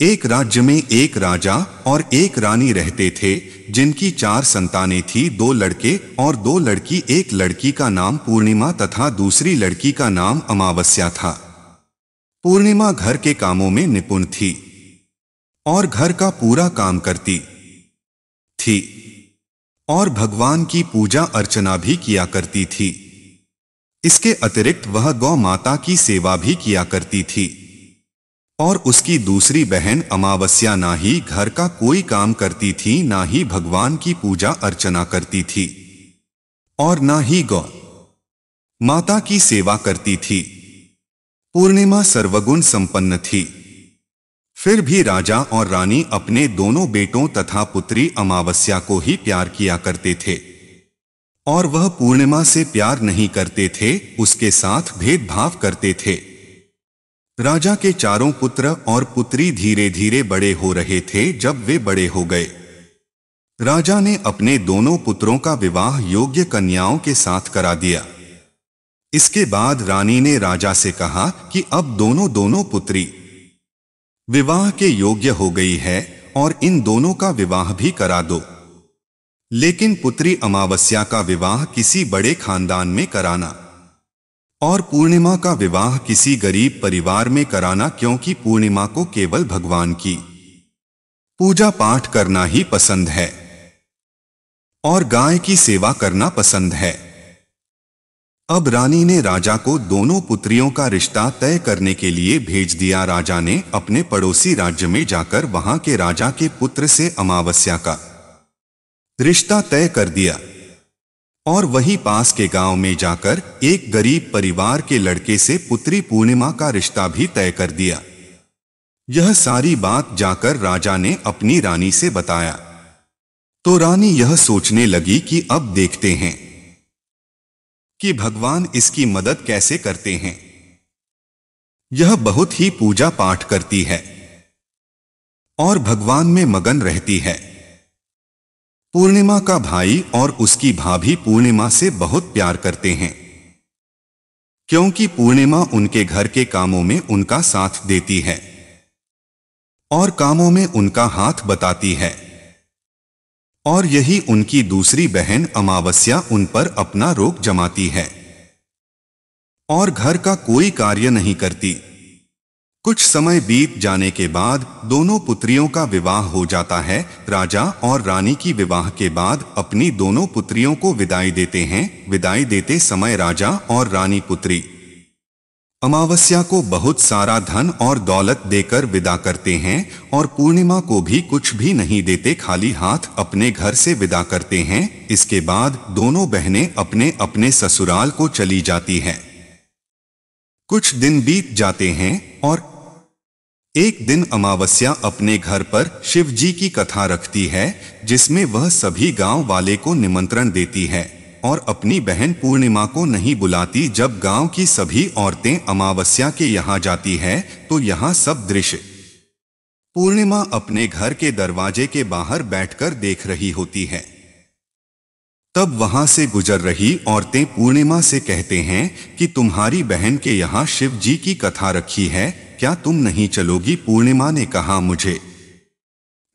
एक राज्य में एक राजा और एक रानी रहते थे, जिनकी 4 संतानें थी, 2 लड़के और 2 लड़की। एक लड़की का नाम पूर्णिमा तथा दूसरी लड़की का नाम अमावस्या था। पूर्णिमा घर के कामों में निपुण थी और घर का पूरा काम करती थी और भगवान की पूजा अर्चना भी किया करती थी। इसके अतिरिक्त वह गौ माता की सेवा भी किया करती थी। और उसकी दूसरी बहन अमावस्या ना ही घर का कोई काम करती थी, ना ही भगवान की पूजा अर्चना करती थी और ना ही गौ माता की सेवा करती थी। पूर्णिमा सर्वगुण संपन्न थी। फिर भी राजा और रानी अपने दोनों बेटों तथा पुत्री अमावस्या को ही प्यार किया करते थे और वह पूर्णिमा से प्यार नहीं करते थे, उसके साथ भेदभाव करते थे। राजा के चारों पुत्र और पुत्री धीरे धीरे बड़े हो रहे थे। जब वे बड़े हो गए, राजा ने अपने दोनों पुत्रों का विवाह योग्य कन्याओं के साथ करा दिया। इसके बाद रानी ने राजा से कहा कि अब दोनों पुत्री विवाह के योग्य हो गई है और इन दोनों का विवाह भी करा दो, लेकिन पुत्री अमावस्या का विवाह किसी बड़े खानदान में कराना और पूर्णिमा का विवाह किसी गरीब परिवार में कराना, क्योंकि पूर्णिमा को केवल भगवान की पूजा पाठ करना ही पसंद है और गाय की सेवा करना पसंद है। अब रानी ने राजा को दोनों पुत्रियों का रिश्ता तय करने के लिए भेज दिया। राजा ने अपने पड़ोसी राज्य में जाकर वहां के राजा के पुत्र से अमावस्या का रिश्ता तय कर दिया और वहीं पास के गांव में जाकर एक गरीब परिवार के लड़के से पुत्री पूर्णिमा का रिश्ता भी तय कर दिया। यह सारी बात जाकर राजा ने अपनी रानी से बताया तो रानी यह सोचने लगी कि अब देखते हैं कि भगवान इसकी मदद कैसे करते हैं। यह बहुत ही पूजा पाठ करती है और भगवान में मगन रहती है। पूर्णिमा का भाई और उसकी भाभी पूर्णिमा से बहुत प्यार करते हैं, क्योंकि पूर्णिमा उनके घर के कामों में उनका साथ देती है और कामों में उनका हाथ बताती है। और यही उनकी दूसरी बहन अमावस्या उन पर अपना रोक जमाती है और घर का कोई कार्य नहीं करती। कुछ समय बीत जाने के बाद दोनों पुत्रियों का विवाह हो जाता है। राजा और रानी की विवाह के बाद अपनी दोनों पुत्रियों को विदाई देते हैं। विदाई देते समय राजा और रानी पुत्री अमावस्या को बहुत सारा धन और दौलत देकर विदा करते हैं और पूर्णिमा को भी कुछ भी नहीं देते, खाली हाथ अपने घर से विदा करते हैं। इसके बाद दोनों बहनें अपने अपने ससुराल को चली जाती हैं। कुछ दिन बीत जाते हैं और एक दिन अमावस्या अपने घर पर शिव जी की कथा रखती है, जिसमें वह सभी गांव वाले को निमंत्रण देती है और अपनी बहन पूर्णिमा को नहीं बुलाती। जब गांव की सभी औरतें अमावस्या के यहाँ जाती है तो यहाँ सब दृश्य पूर्णिमा अपने घर के दरवाजे के बाहर बैठकर देख रही होती है। तब वहां से गुजर रही औरतें पूर्णिमा से कहते हैं कि तुम्हारी बहन के यहाँ शिव जी की कथा रखी है, क्या तुम नहीं चलोगी? पूर्णिमा ने कहा, मुझे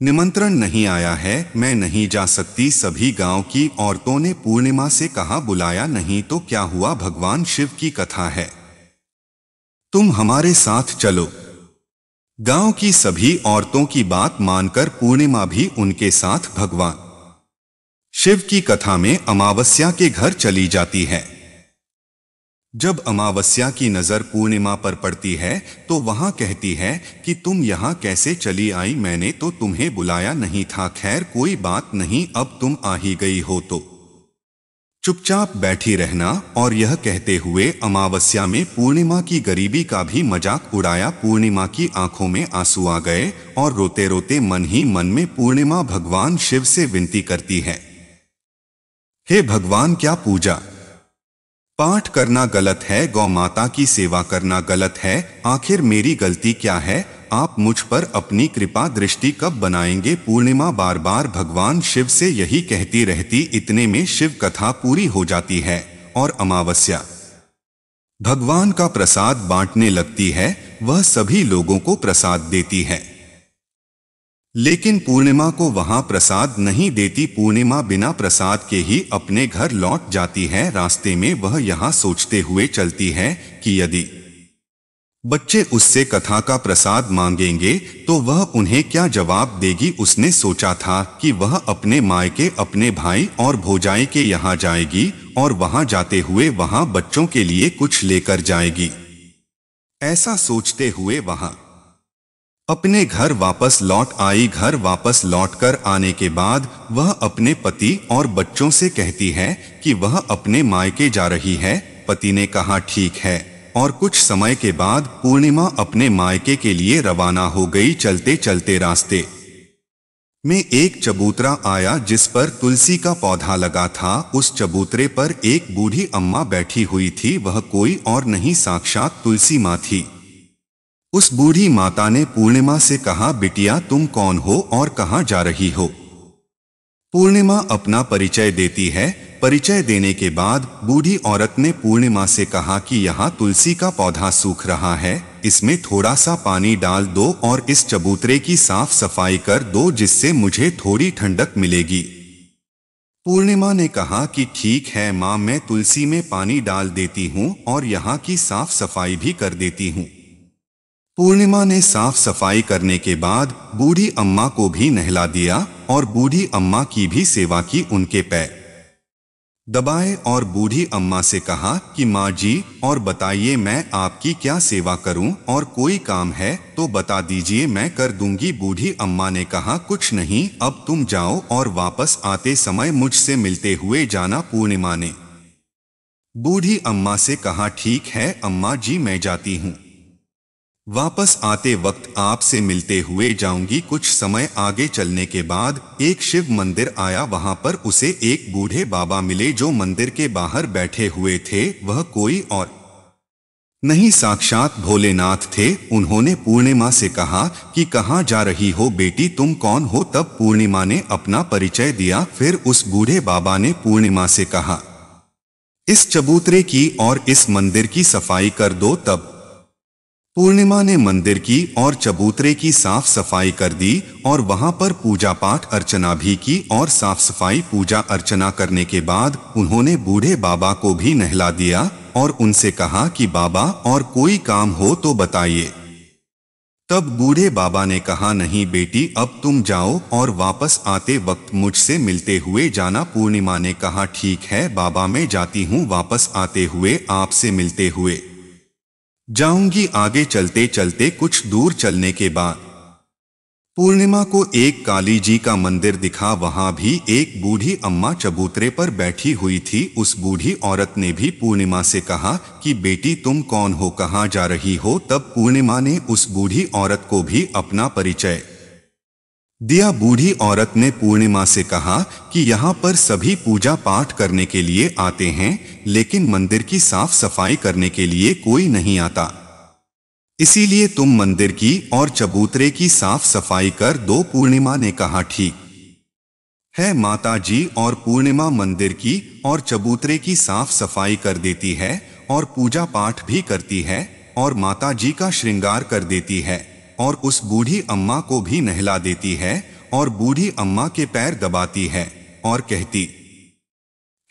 निमंत्रण नहीं आया है, मैं नहीं जा सकती। सभी गांव की औरतों ने पूर्णिमा से कहा, बुलाया नहीं तो क्या हुआ, भगवान शिव की कथा है, तुम हमारे साथ चलो। गांव की सभी औरतों की बात मानकर पूर्णिमा भी उनके साथ भगवान शिव की कथा में अमावस्या के घर चली जाती है। जब अमावस्या की नजर पूर्णिमा पर पड़ती है तो वहां कहती है कि तुम यहाँ कैसे चली आई, मैंने तो तुम्हें बुलाया नहीं था। खैर कोई बात नहीं, अब तुम आ ही गई हो तो चुपचाप बैठी रहना। और यह कहते हुए अमावस्या में पूर्णिमा की गरीबी का भी मजाक उड़ाया। पूर्णिमा की आंखों में आंसू आ गए और रोते रोते मन ही मन में पूर्णिमा भगवान शिव से विनती करती है, हे भगवान, क्या पूजा पाठ करना गलत है, गौ माता की सेवा करना गलत है, आखिर मेरी गलती क्या है? आप मुझ पर अपनी कृपा दृष्टि कब बनाएंगे? पूर्णिमा बार बार भगवान शिव से यही कहती रहती। इतने में शिव कथा पूरी हो जाती है और अमावस्या भगवान का प्रसाद बांटने लगती है। वह सभी लोगों को प्रसाद देती है। लेकिन पूर्णिमा को वहां प्रसाद नहीं देती। पूर्णिमा बिना प्रसाद के ही अपने घर लौट जाती है। रास्ते में वह यहाँ सोचते हुए चलती है कि यदि बच्चे उससे कथा का प्रसाद मांगेंगे तो वह उन्हें क्या जवाब देगी। उसने सोचा था कि वह अपने मायके, अपने भाई और भौजाई के यहाँ जाएगी और वहां जाते हुए वहां बच्चों के लिए कुछ लेकर जाएगी। ऐसा सोचते हुए वहां अपने घर वापस लौट आई। घर वापस लौटकर आने के बाद वह अपने पति और बच्चों से कहती है कि वह अपने मायके जा रही है। पति ने कहा ठीक है, और कुछ समय के बाद पूर्णिमा अपने मायके के लिए रवाना हो गई। चलते चलते रास्ते में एक चबूतरा आया जिस पर तुलसी का पौधा लगा था। उस चबूतरे पर एक बूढ़ी अम्मा बैठी हुई थी। वह कोई और नहीं, साक्षात तुलसी माँ थी। उस बूढ़ी माता ने पूर्णिमा से कहा, बिटिया तुम कौन हो और कहाँ जा रही हो। पूर्णिमा अपना परिचय देती है। परिचय देने के बाद बूढ़ी औरत ने पूर्णिमा से कहा कि यहाँ तुलसी का पौधा सूख रहा है, इसमें थोड़ा सा पानी डाल दो और इस चबूतरे की साफ सफाई कर दो जिससे मुझे थोड़ी ठंडक मिलेगी। पूर्णिमा ने कहा कि ठीक है माँ, मैं तुलसी में पानी डाल देती हूँ और यहाँ की साफ सफाई भी कर देती हूँ। पूर्णिमा ने साफ सफाई करने के बाद बूढ़ी अम्मा को भी नहला दिया और बूढ़ी अम्मा की भी सेवा की। उनके पैर दबाए और बूढ़ी अम्मा से कहा कि माँ जी, और बताइए मैं आपकी क्या सेवा करूं, और कोई काम है तो बता दीजिए, मैं कर दूंगी। बूढ़ी अम्मा ने कहा कुछ नहीं, अब तुम जाओ और वापस आते समय मुझसे मिलते हुए जाना। पूर्णिमा ने बूढ़ी अम्मा से कहा ठीक है अम्मा जी, मैं जाती हूँ, वापस आते वक्त आपसे मिलते हुए जाऊंगी। कुछ समय आगे चलने के बाद एक शिव मंदिर आया। वहां पर उसे एक बूढ़े बाबा मिले जो मंदिर के बाहर बैठे हुए थे। वह कोई और नहीं, साक्षात भोलेनाथ थे। उन्होंने पूर्णिमा से कहा कि कहाँ जा रही हो बेटी, तुम कौन हो। तब पूर्णिमा ने अपना परिचय दिया। फिर उस बूढ़े बाबा ने पूर्णिमा से कहा, इस चबूतरे की और इस मंदिर की सफाई कर दो। तब पूर्णिमा ने मंदिर की और चबूतरे की साफ सफाई कर दी और वहां पर पूजा पाठ अर्चना भी की। और साफ सफाई पूजा अर्चना करने के बाद उन्होंने बूढ़े बाबा को भी नहला दिया और उनसे कहा कि बाबा, और कोई काम हो तो बताइए। तब बूढ़े बाबा ने कहा नहीं बेटी, अब तुम जाओ और वापस आते वक्त मुझसे मिलते हुए जाना। पूर्णिमा ने कहा ठीक है बाबा, मैं जाती हूँ, वापस आते हुए आपसे मिलते हुए जाऊंगी। आगे चलते चलते कुछ दूर चलने के बाद पूर्णिमा को एक काली जी का मंदिर दिखा। वहां भी एक बूढ़ी अम्मा चबूतरे पर बैठी हुई थी। उस बूढ़ी औरत ने भी पूर्णिमा से कहा कि बेटी तुम कौन हो, कहाँ जा रही हो। तब पूर्णिमा ने उस बूढ़ी औरत को भी अपना परिचय दिया। बूढ़ी औरत ने पूर्णिमा से कहा कि यहाँ पर सभी पूजा पाठ करने के लिए आते हैं, लेकिन मंदिर की साफ सफाई करने के लिए कोई नहीं आता, इसीलिए तुम मंदिर की और चबूतरे की साफ सफाई कर दो। पूर्णिमा ने कहा ठीक है माता जी, और पूर्णिमा मंदिर की और चबूतरे की साफ सफाई कर देती है और पूजा पाठ भी करती है और माता जी का श्रृंगार कर देती है और उस बूढ़ी अम्मा को भी नहला देती है और बूढ़ी अम्मा के पैर दबाती है और कहती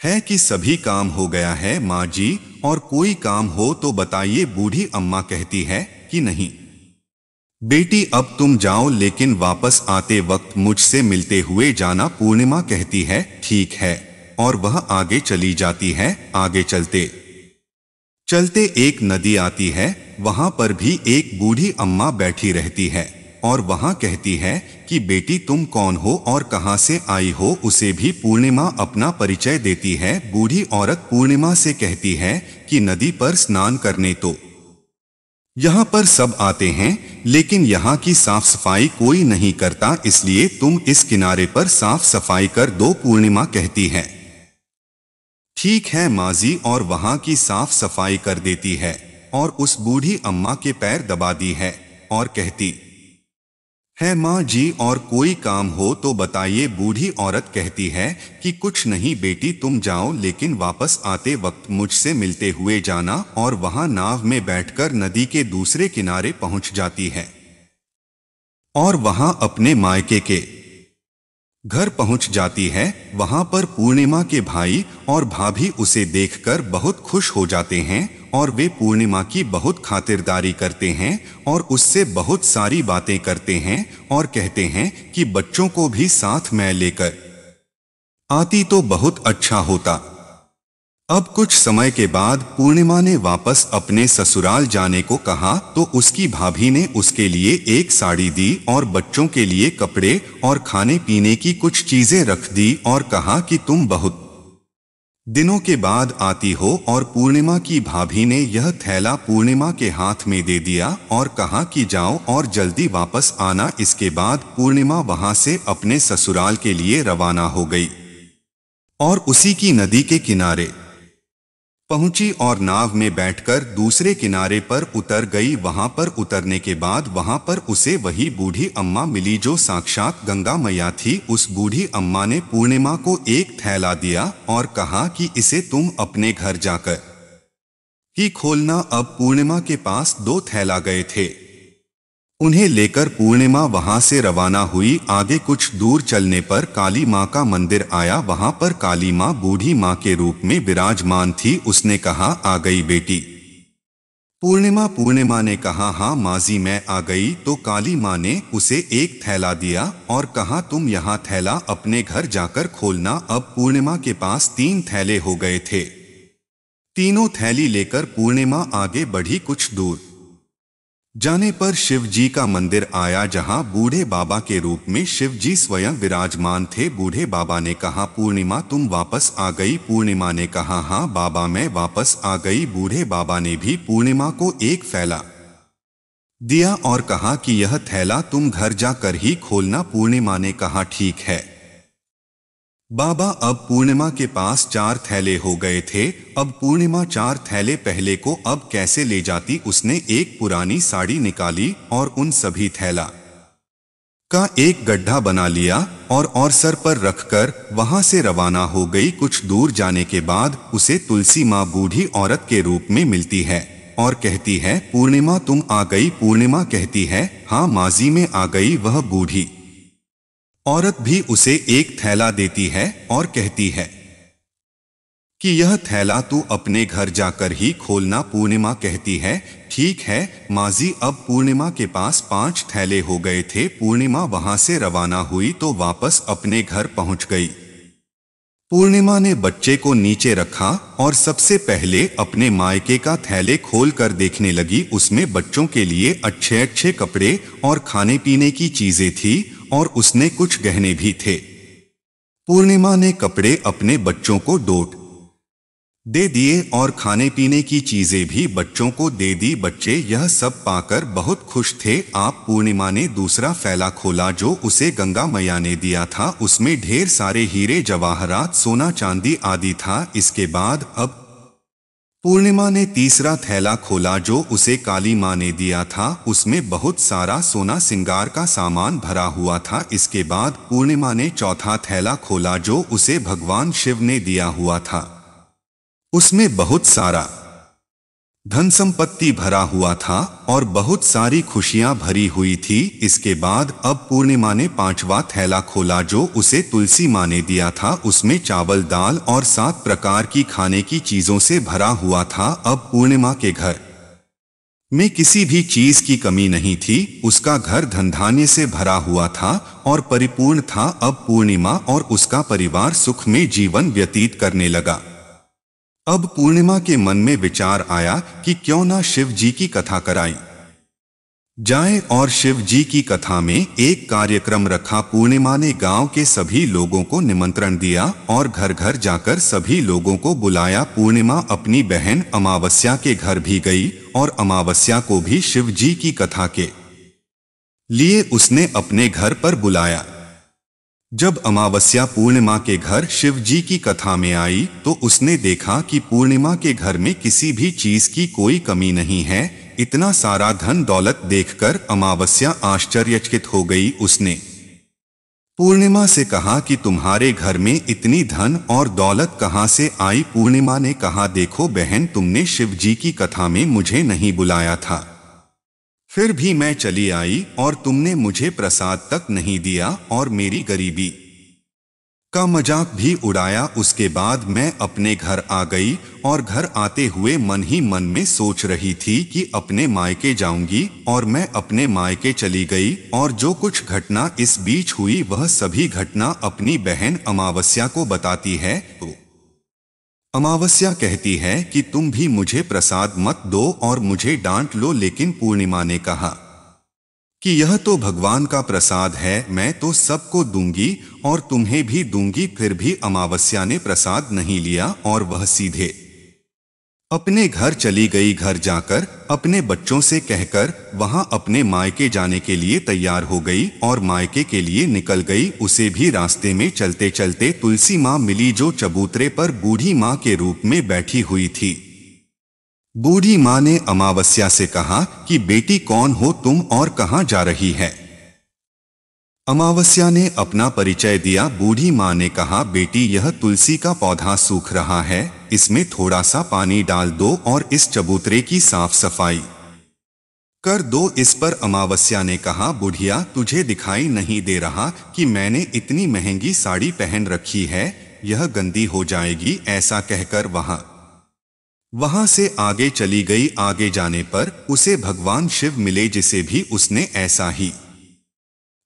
है कि सभी काम हो गया है माँ जी, और कोई काम हो तो बताइए। बूढ़ी अम्मा कहती है कि नहीं बेटी, अब तुम जाओ, लेकिन वापस आते वक्त मुझसे मिलते हुए जाना। पूर्णिमा कहती है ठीक है, और वह आगे चली जाती है। आगे चलते चलते एक नदी आती है। वहां पर भी एक बूढ़ी अम्मा बैठी रहती है और वहां कहती है कि बेटी तुम कौन हो और कहां से आई हो। उसे भी पूर्णिमा अपना परिचय देती है। बूढ़ी औरत पूर्णिमा से कहती है कि नदी पर स्नान करने तो यहाँ पर सब आते हैं, लेकिन यहाँ की साफ सफाई कोई नहीं करता, इसलिए तुम इस किनारे पर साफ सफाई कर दो। पूर्णिमा कहती है ठीक है माजी, और वहां की साफ सफाई कर देती है और उस बूढ़ी अम्मा के पैर दबा दी है और कहती है माँ जी, और कोई काम हो तो बताइए। बूढ़ी औरत कहती है कि कुछ नहीं बेटी, तुम जाओ, लेकिन वापस आते वक्त मुझसे मिलते हुए जाना। और वहां नाव में बैठकर नदी के दूसरे किनारे पहुंच जाती है। और वहां अपने मायके के घर पहुंच जाती है। वहां पर पूर्णिमा के भाई और भाभी उसे देखकर बहुत खुश हो जाते हैं और वे पूर्णिमा की बहुत खातिरदारी करते हैं और उससे बहुत सारी बातें करते हैं और कहते हैं कि बच्चों को भी साथ में लेकर आती तो बहुत अच्छा होता। अब कुछ समय के बाद पूर्णिमा ने वापस अपने ससुराल जाने को कहा तो उसकी भाभी ने उसके लिए एक साड़ी दी और बच्चों के लिए कपड़े और खाने पीने की कुछ चीजें रख दी और कहा कि तुम बहुत दिनों के बाद आती हो। और पूर्णिमा की भाभी ने यह थैला पूर्णिमा के हाथ में दे दिया और कहा कि जाओ और जल्दी वापस आना। इसके बाद पूर्णिमा वहां से अपने ससुराल के लिए रवाना हो गई और उसी की नदी के किनारे पहुंची और नाव में बैठकर दूसरे किनारे पर उतर गई। वहां पर उतरने के बाद वहां पर उसे वही बूढ़ी अम्मा मिली जो साक्षात गंगा मैया थी। उस बूढ़ी अम्मा ने पूर्णिमा को एक थैला दिया और कहा कि इसे तुम अपने घर जाकर ही खोलना। अब पूर्णिमा के पास 2 थैला गए थे। उन्हें लेकर पूर्णिमा वहां से रवाना हुई। आगे कुछ दूर चलने पर काली मां का मंदिर आया। वहां पर काली मां बूढ़ी मां के रूप में विराजमान थी। उसने कहा, आ गई बेटी पूर्णिमा ने कहा, हाँ माजी मैं आ गई। तो काली मां ने उसे एक थैला दिया और कहा, तुम यहाँ थैला अपने घर जाकर खोलना। अब पूर्णिमा के पास 3 थैले हो गए थे। तीनों थैली लेकर पूर्णिमा आगे बढ़ी। कुछ दूर जाने पर शिव जी का मंदिर आया जहां बूढ़े बाबा के रूप में शिव जी स्वयं विराजमान थे। बूढ़े बाबा ने कहा, पूर्णिमा तुम वापस आ गई। पूर्णिमा ने कहा, हाँ बाबा मैं वापस आ गई। बूढ़े बाबा ने भी पूर्णिमा को एक थैला दिया और कहा कि यह थैला तुम घर जाकर ही खोलना। पूर्णिमा ने कहा, ठीक है बाबा। अब पूर्णिमा के पास 4 थैले हो गए थे। अब पूर्णिमा 4 थैले पहले को अब कैसे ले जाती। उसने एक पुरानी साड़ी निकाली और उन सभी थैला का एक गड्ढा बना लिया और सर पर रखकर वहां से रवाना हो गई। कुछ दूर जाने के बाद उसे तुलसी माँ बूढ़ी औरत के रूप में मिलती है और कहती है, पूर्णिमा तुम आ गई। पूर्णिमा कहती है, हाँ माजी में आ गई। वह बूढ़ी औरत भी उसे एक थैला देती है और कहती है कि यह थैला तू अपने घर जाकर ही खोलना। पूर्णिमा कहती है, ठीक है माजी। अब पूर्णिमा के पास 5 थैले हो गए थे। पूर्णिमा वहां से रवाना हुई तो वापस अपने घर पहुंच गई। पूर्णिमा ने बच्चे को नीचे रखा और सबसे पहले अपने मायके का थैले खोल कर देखने लगी। उसमें बच्चों के लिए अच्छे अच्छे कपड़े और खाने पीने की चीजें थी और उसने कुछ गहने भी थे। पूर्णिमा ने कपड़े अपने बच्चों को डोट दे दिए और खाने पीने की चीजें भी बच्चों को दे दी। बच्चे यह सब पाकर बहुत खुश थे। आप पूर्णिमा ने दूसरा थैला खोला जो उसे गंगा मैया ने दिया था। उसमें ढेर सारे हीरे जवाहरात सोना चांदी आदि था। इसके बाद अब पूर्णिमा ने तीसरा थैला खोला जो उसे काली मां ने दिया था। उसमें बहुत सारा सोना सिंगार का सामान भरा हुआ था। इसके बाद पूर्णिमा ने चौथा थैला खोला जो उसे भगवान शिव ने दिया हुआ था। उसमें बहुत सारा धन संपत्ति भरा हुआ था और बहुत सारी खुशियां भरी हुई थी। इसके बाद अब पूर्णिमा ने 5वां थैला खोला जो उसे तुलसी मां ने दिया था। उसमें चावल दाल और 7 प्रकार की खाने की चीजों से भरा हुआ था। अब पूर्णिमा के घर में किसी भी चीज की कमी नहीं थी। उसका घर धन धान्य से भरा हुआ था और परिपूर्ण था। अब पूर्णिमा और उसका परिवार सुख में जीवन व्यतीत करने लगा। अब पूर्णिमा के मन में विचार आया कि क्यों ना शिव जी की कथा कराई जाए और शिव जी की कथा में एक कार्यक्रम रखा। पूर्णिमा ने गांव के सभी लोगों को निमंत्रण दिया और घर घर जाकर सभी लोगों को बुलाया। पूर्णिमा अपनी बहन अमावस्या के घर भी गई और अमावस्या को भी शिव जी की कथा के लिए उसने अपने घर पर बुलाया। जब अमावस्या पूर्णिमा के घर शिव जी की कथा में आई तो उसने देखा कि पूर्णिमा के घर में किसी भी चीज की कोई कमी नहीं है। इतना सारा धन दौलत देखकर अमावस्या आश्चर्यचकित हो गई। उसने पूर्णिमा से कहा कि तुम्हारे घर में इतनी धन और दौलत कहाँ से आई। पूर्णिमा ने कहा, देखो बहन, तुमने शिव जी की कथा में मुझे नहीं बुलाया था, फिर भी मैं चली आई और तुमने मुझे प्रसाद तक नहीं दिया और मेरी गरीबी का मजाक भी उड़ाया। उसके बाद मैं अपने घर आ गई और घर आते हुए मन ही मन में सोच रही थी कि अपने मायके जाऊंगी, और मैं अपने मायके चली गई। और जो कुछ घटना इस बीच हुई वह सभी घटना अपनी बहन अमावस्या को बताती है। तो अमावस्या कहती है कि तुम भी मुझे प्रसाद मत दो और मुझे डांट लो, लेकिन पूर्णिमा ने कहा कि यह तो भगवान का प्रसाद है, मैं तो सबको दूंगी और तुम्हें भी दूंगी। फिर भी अमावस्या ने प्रसाद नहीं लिया और वह सीधे अपने घर चली गई। घर जाकर अपने बच्चों से कहकर वहां अपने मायके जाने के लिए तैयार हो गई और मायके के लिए निकल गई। उसे भी रास्ते में चलते चलते तुलसी माँ मिली, जो चबूतरे पर बूढ़ी माँ के रूप में बैठी हुई थी। बूढ़ी माँ ने अमावस्या से कहा कि बेटी कौन हो तुम और कहाँ जा रही है। अमावस्या ने अपना परिचय दिया। बूढ़ी माँ ने कहा, बेटी यह तुलसी का पौधा सूख रहा है, इसमें थोड़ा सा पानी डाल दो और इस चबूतरे की साफ सफाई कर दो। इस पर अमावस्या ने कहा, बुढ़िया तुझे दिखाई नहीं दे रहा कि मैंने इतनी महंगी साड़ी पहन रखी है, यह गंदी हो जाएगी। ऐसा कहकर वहां से आगे चली गई। आगे जाने पर उसे भगवान शिव मिले, जिसे भी उसने ऐसा ही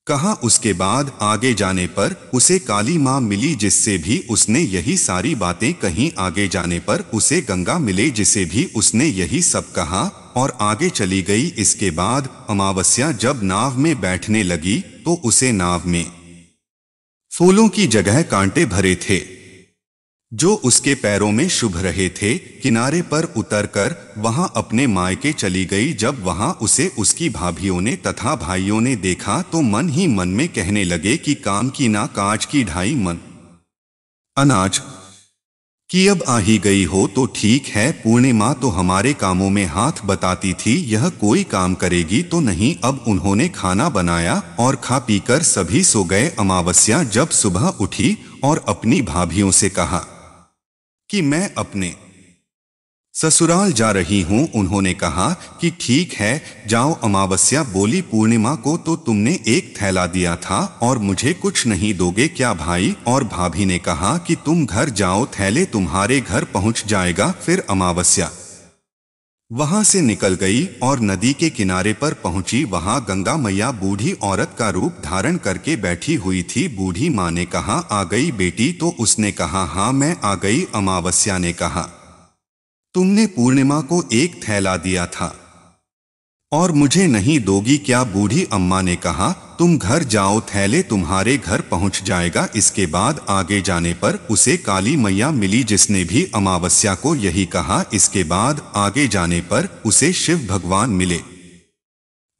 कहा। उसके बाद आगे जाने पर उसे काली माँ मिली, जिससे भी उसने यही सारी बातें कहीं। आगे जाने पर उसे गंगा मिले, जिसे भी उसने यही सब कहा और आगे चली गई। इसके बाद अमावस्या जब नाव में बैठने लगी तो उसे नाव में फूलों की जगह कांटे भरे थे जो उसके पैरों में शुभ रहे थे। किनारे पर उतरकर वहां अपने मायके चली गई। जब वहां उसे उसकी भाभियों ने तथा भाइयों ने देखा तो मन ही मन में कहने लगे कि काम की ना काज की ढाई मन अनाज कि अब आ ही गई हो तो ठीक है। पूर्णिमा तो हमारे कामों में हाथ बताती थी, यह कोई काम करेगी तो नहीं। अब उन्होंने खाना बनाया और खा पीकर सभी सो गए। अमावस्या जब सुबह उठी और अपनी भाभियों से कहा कि मैं अपने ससुराल जा रही हूं। उन्होंने कहा कि ठीक है जाओ। अमावस्या बोली, पूर्णिमा को तो तुमने एक थैला दिया था और मुझे कुछ नहीं दोगे क्या भाई? और भाभी ने कहा कि तुम घर जाओ, थैले तुम्हारे घर पहुंच जाएगा। फिर अमावस्या वहां से निकल गई और नदी के किनारे पर पहुंची। वहां गंगा मैया बूढ़ी औरत का रूप धारण करके बैठी हुई थी। बूढ़ी माँ ने कहा, आ गई बेटी? तो उसने कहा, हाँ मैं आ गई। अमावस्या ने कहा, तुमने पूर्णिमा को एक थैला दिया था और मुझे नहीं दोगी क्या? बूढ़ी अम्मा ने कहा, तुम घर जाओ, थैले तुम्हारे घर पहुंच जाएगा। इसके बाद आगे जाने पर उसे काली मैया मिली, जिसने भी अमावस्या को यही कहा। इसके बाद आगे जाने पर उसे शिव भगवान मिले,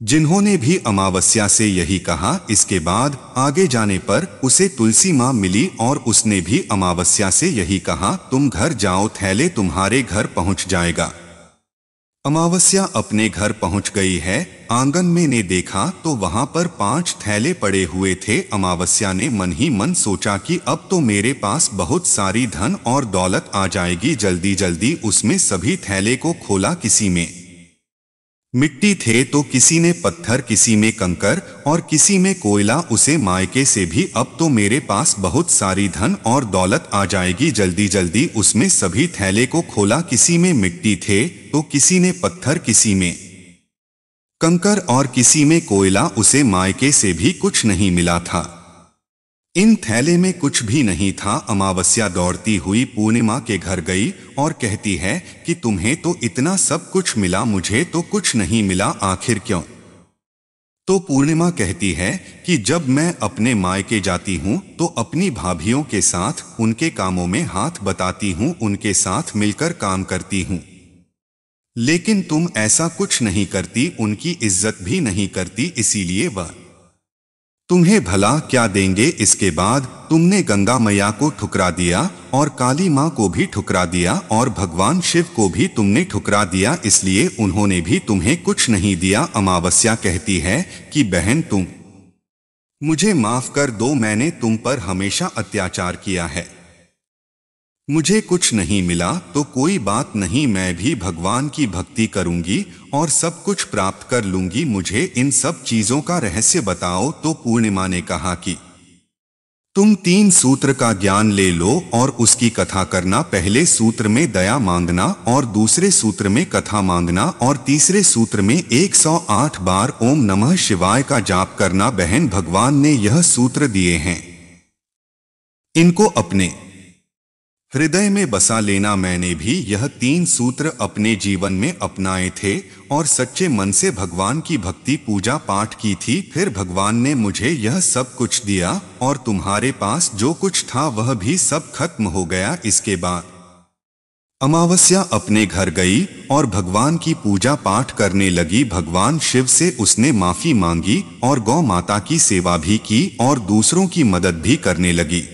जिन्होंने भी अमावस्या से यही कहा। इसके बाद आगे जाने पर उसे तुलसी माँ मिली और उसने भी अमावस्या से यही कहा, तुम घर जाओ, थैले तुम्हारे घर पहुंच जाएगा। अमावस्या अपने घर पहुंच गई है। आंगन में ने देखा तो वहां पर 5 थैले पड़े हुए थे। अमावस्या ने मन ही मन सोचा कि अब तो मेरे पास बहुत सारी धन और दौलत आ जाएगी। जल्दी जल्दी उसमें सभी थैले को खोला। किसी में मिट्टी थे तो किसी ने पत्थर, किसी में कंकर और किसी में कोयला। उसे मायके से भी अब तो मेरे पास बहुत सारी धन और दौलत आ जाएगी। जल्दी जल्दी उसमें सभी थैले को खोला। किसी में मिट्टी थे तो किसी ने पत्थर, किसी में कंकर और किसी में कोयला। उसे मायके से भी कुछ नहीं मिला था। इन थैले में कुछ भी नहीं था। अमावस्या दौड़ती हुई पूर्णिमा के घर गई और कहती है कि तुम्हें तो इतना सब कुछ मिला, मुझे तो कुछ नहीं मिला, आखिर क्यों? तो पूर्णिमा कहती है कि जब मैं अपने मायके जाती हूँ तो अपनी भाभियों के साथ उनके कामों में हाथ बताती हूँ, उनके साथ मिलकर काम करती हूँ, लेकिन तुम ऐसा कुछ नहीं करती, उनकी इज्जत भी नहीं करती, इसीलिए वह तुम्हें भला क्या देंगे। इसके बाद तुमने गंगा मैया को ठुकरा दिया और काली माँ को भी ठुकरा दिया और भगवान शिव को भी तुमने ठुकरा दिया, इसलिए उन्होंने भी तुम्हें कुछ नहीं दिया। अमावस्या कहती है कि बहन तुम मुझे माफ कर दो, मैंने तुम पर हमेशा अत्याचार किया है। मुझे कुछ नहीं मिला तो कोई बात नहीं, मैं भी भगवान की भक्ति करूंगी और सब कुछ प्राप्त कर लूंगी। मुझे इन सब चीजों का रहस्य बताओ। तो पूर्णिमा ने कहा कि तुम 3 सूत्र का ज्ञान ले लो और उसकी कथा करना। पहले सूत्र में दया मांगना और दूसरे सूत्र में कथा मांगना और तीसरे सूत्र में 108 बार ओम नमः शिवाय का जाप करना। बहन, भगवान ने यह सूत्र दिए हैं, इनको अपने हृदय में बसा लेना। मैंने भी यह 3 सूत्र अपने जीवन में अपनाए थे और सच्चे मन से भगवान की भक्ति पूजा पाठ की थी। फिर भगवान ने मुझे यह सब कुछ दिया और तुम्हारे पास जो कुछ था वह भी सब खत्म हो गया। इसके बाद अमावस्या अपने घर गई और भगवान की पूजा पाठ करने लगी। भगवान शिव से उसने माफी मांगी और गौ माता की सेवा भी की और दूसरों की मदद भी करने लगी।